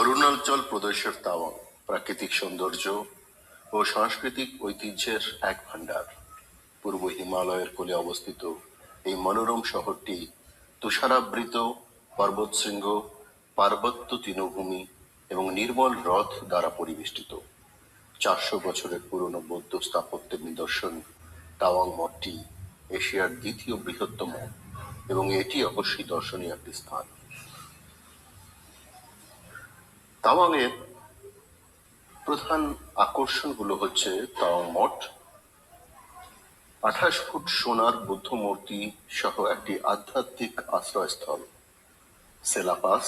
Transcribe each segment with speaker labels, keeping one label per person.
Speaker 1: অরুণাচল প্রদেশের তাওয়াং প্রাকৃতিক সৌন্দর্য ও সাংস্কৃতিক ঐতিহ্যের এক ভান্ডার। পূর্ব হিমালয়ের কোলে অবস্থিত এই মনোরম শহরটি তুষারাবৃত পর্বতশৃঙ্গ, পার্বত্য তৃণভূমি এবং নির্মল হ্রদ দ্বারা পরিবেষ্টিত। 400 বছরের পুরনো বৌদ্ধ স্থাপত্যের নিদর্শন তাওয়াং মঠটি এশিয়ার দ্বিতীয় বৃহত্তম এবং এটি অবশ্যই দর্শনীয় একটি স্থান। তাওয়াং এর প্রধান আকর্ষণগুলো হচ্ছে তাওয়াং মঠ, 28 ফুট সোনার বুদ্ধ মূর্তি সহ একটি আধ্যাত্মিক আশ্রয়স্থল; সেলা পাস,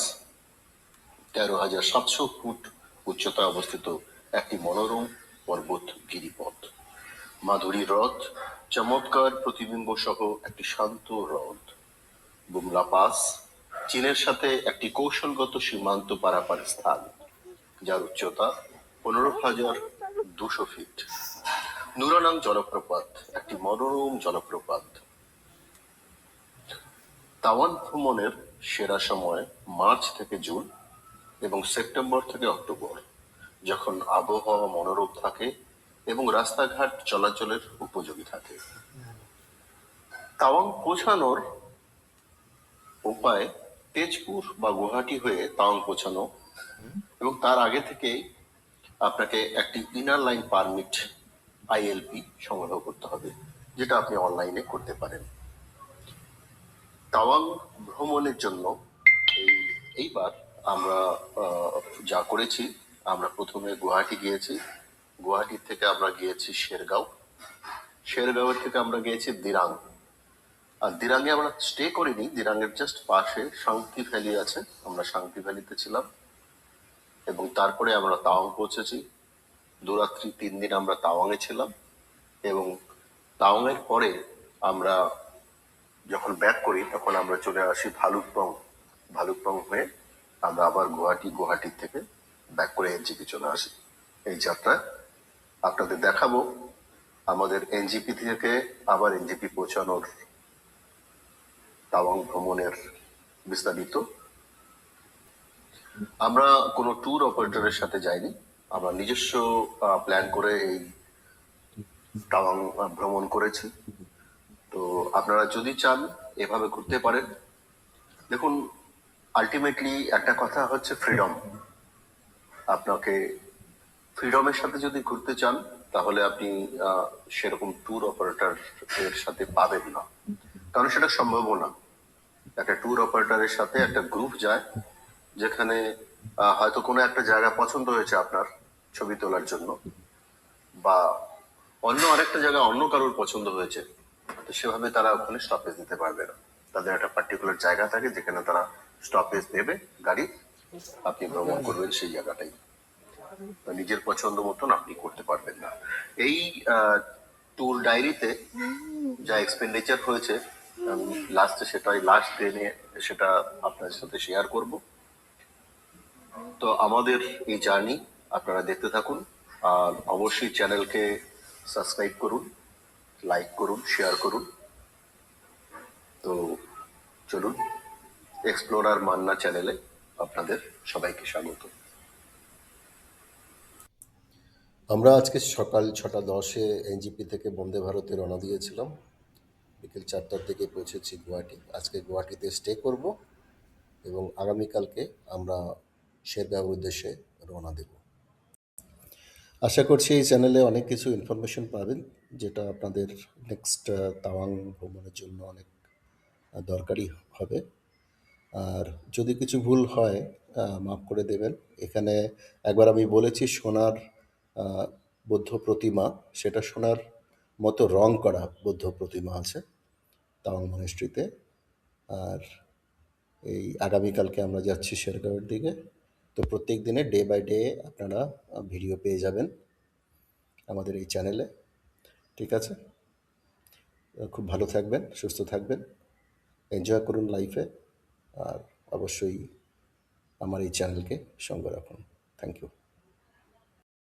Speaker 1: 13,700 ফুট উচ্চতায় অবস্থিত একটি মনোরম পর্বত গিরিপথ; মাধুরী হ্রদ, চমৎকার প্রতিবিম্ব সহ একটি শান্ত হ্রদ; বুমলা পাস, চীনের সাথে একটি কৌশলগত সীমান্ত পারাপার স্থান, যার উচ্চতা 15,200 ফিট; নুরানাং জলপ্রপাত, একটি মনোরম জলপ্রপাত। তাওয়ান ভ্রমণের সেরা সময় মার্চ থেকে জুন এবং সেপ্টেম্বর থেকে অক্টোবর, যখন আবহাওয়া মনোরম থাকে এবং রাস্তাঘাট চলাচলের উপযোগী থাকে। তাওয়াং পৌঁছানোর উপায় তেজপুর বা গুয়াহাটি হয়ে তাওয়াং পৌঁছানো, এবং তার আগে থেকে আপনাকে একটি ইনার লাইন পারমিট ILP সংগ্রহ করতে হবে, যেটা আপনি অনলাইনে করতে পারেন। তাওয়াং ভ্রমণের জন্য এইবার আমরা যা করেছি, আমরা প্রথমে গুয়াহাটি গিয়েছি, গুয়াহাটির থেকে আমরা গিয়েছি শেরগাঁও, শেরগাঁওয়ের থেকে আমরা গিয়েছি দিরাং। আর দিরাঙে আমরা স্টে করিনি, দিরাঙের জাস্ট পাশে শান্তি ভ্যালি আছে, আমরা শান্তি ভ্যালিতে ছিলাম, এবং তারপরে আমরা তাওয়াং পৌঁছেছি। 2 রাত্রি 3 দিন আমরা তাওয়াংয়ে ছিলাম, এবং তাওয়াংয়ের পরে আমরা যখন ব্যাক করি তখন আমরা চলে আসি ভালুকপং। ভালুকপং হয়ে আমরা আবার গুয়াহাটির থেকে ব্যাক করে NGP চলে আসি। এই যাত্রায় আপনাদের দেখাবো আমাদের NGP থেকে আবার NGP পৌঁছানোর তাওয়াং ভ্রমণের বিস্তারিত। আমরা কোনো ট্যুর অপারেটরের সাথে যাইনি, আমরা নিজস্ব প্ল্যান করে এই তাওয়াং ভ্রমণ করেছি। তো আপনারা যদি চান এভাবে ঘুরতে পারেন। দেখুন, আলটিমেটলি একটা কথা হচ্ছে ফ্রিডম। আপনাকে ফ্রিডমের সাথে যদি ঘুরতে চান তাহলে আপনি সেরকম ট্যুর অপারেটর এর সাথে পাবেন না, কারণ সেটা সম্ভব না। একটা ট্যুর অপারেটরের সাথে একটা গ্রুপ যায়, যেখানে হয়তো কোনো একটা জায়গা পছন্দ হয়েছে আপনার ছবি তোলার জন্য, বা অন্য আরেকটা জায়গা অন্য কারোর পছন্দ হয়েছে, তো সেভাবে তারা ওখানে স্টপেজ দিতে পারবে না। তাদের একটা পার্টিকুলার জায়গা থাকে যেখানে তারা স্টপেজ দেবে গাড়ি, আপনি ভ্রমণ করবেন সেই জায়গাটাই, নিজের পছন্দ মতন আপনি করতে পারবেন না। এই ট্যুর ডায়েরিতে যা এক্সপেন্ডিচার হয়েছে লাস্ট দিনে সেটা আপনার সাথে শেয়ার করব। তো আমাদের এই জার্নি আপনারা দেখতে থাকুন, আর অবশ্যই চ্যানেলকে সাবস্ক্রাইব করুন, লাইক করুন, শেয়ার করুন। তো চলুন, এক্সপ্লোরার মান্না চ্যানেলে আপনাদের সবাইকে স্বাগত। আমরা আজকে সকাল 6:10 NGP থেকে বন্দে ভারতে রওনা দিয়েছিলাম। বিকেল 4টার দিকে পৌঁছেছি গুয়াহাটি। আজকে গুয়াহাটিতে স্টে করব এবং আগামীকালকে আমরা শেরগাঁওয়ের উদ্দেশ্যে রওনা দেব। আশা করছি এই চ্যানেলে অনেক কিছু ইনফরমেশন পাবেন, যেটা আপনাদের নেক্সট তাওয়াং ভ্রমণের জন্য অনেক দরকারি হবে। আর যদি কিছু ভুল হয় মাফ করে দেবেন। এখানে একবার আমি বলেছি সোনার বৌদ্ধ প্রতিমা, সেটা সোনার মতো রং করা বৌদ্ধ প্রতিমা আছে তাওয়াং মনেস্ট্রিতে। আর এই আগামীকালকে আমরা যাচ্ছি শেরগাঁওয়ের দিকে। তো প্রত্যেক দিনে ডে বাই ডে আপনারা ভিডিও পেয়ে যাবেন আমাদের এই চ্যানেলে। ঠিক আছে, খুব ভালো থাকবেন, সুস্থ থাকবেন, এনজয় করুন লাইফে, আর অবশ্যই আমার এই চ্যানেলকে সঙ্গে রাখুন। Thank you.